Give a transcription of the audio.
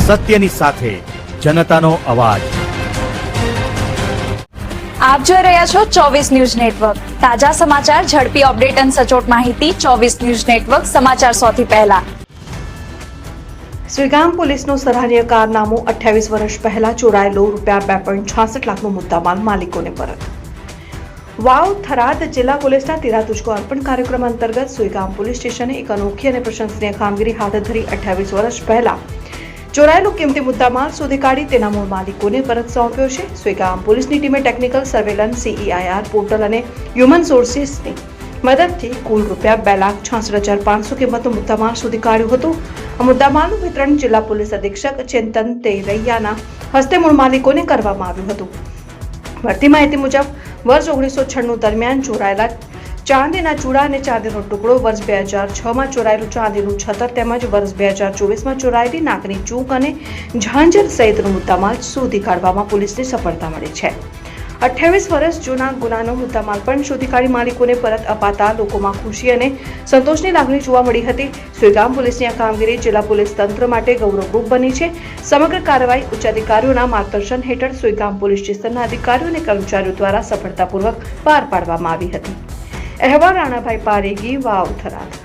સત્યની સાથે જનતાનો અવાજ। આપ જોઈ રહ્યા છો 24 ન્યૂઝ નેટવર્ક। તાજા સમાચાર, ઝડપી અપડેટ અને સચોટ માહિતી 24 ન્યૂઝ નેટવર્ક સમાચાર સૌથી પહેલા। સુઈગામ પોલીસનું સરાહનીય કારનામું 28 વર્ષ પહેલા ચોરાયેલો ₹2.66 લાખનો મુદ્દામાલ માલિકોને પરત। વાવ થરાદ જિલ્લા પોલીસના તેરા તુજકો અર્પણ કાર્યક્રમ અંતર્ગત સુઈગામ પોલીસ સ્ટેશને એક અનોખી અને પ્રશંસનીય કામગીરી હાથ ધરી 28 વર્ષ પહેલા ચોરાયેલો કિંમતી મુદ્દામાલ શોધી કાઢી તેના મૂળ માલિકોને પરત સોંપ્યો છે। સુઈગામ પોલીસની ટીમે ટેકનિકલ સર્વેલન્સ, CEIR પોર્ટલ અને હ્યુમન સોર્સિસની મદદથી કુલ ₹2,66,500 કિંમતનો મુદ્દામાલ શોધી કાઢ્યો હતો। આ મુદ્દામાલનું વિતરણ જિલ્લા પોલીસ અધિક્ષક ચિંતન તેરૈયાના હસ્તે મૂળ માલિકોને કરવામાં આવ્યું હતું। મળતી માહિતી મુજબ વર્ષ 1996 દરમિયાન ચોરાયેલા ચાંદીના ચૂડા અને ચાંદીનો ટુકડો, વર્ષ 2006માં ચોરાયેલું ચાંદીનું છતર તેમજ વર્ષ 2024માં ચોરાયેલી નાકની ચૂક અને ઝાંઝર સહિતનો મુદ્દામાલ શોધી કાઢવામાં પોલીસને સફળતા મળી છે। 28 વર્ષ જૂના ગુનાનો મુદ્દામાલ પણ શોધી કાઢી માલિકોને પરત અપાતા લોકોમાં ખુશી અને સંતોષની લાગણી જોવા મળી હતી। સુઈગામ પોલીસની આ કામગીરી જિલ્લા પોલીસ તંત્ર માટે ગૌરવરૂપ બની છે। સમગ્ર કાર્યવાહી ઉચ્ચ અધિકારીઓના માર્ગદર્શન હેઠળ સુઈગામ પોલીસ સ્ટેશનના અધિકારીઓ અને કર્મચારીઓ દ્વારા સફળતાપૂર્વક પાર પાડવામાં આવી હતી। અહેવાલ રાણાભાઈ પારેગી, વાવ થરાદ।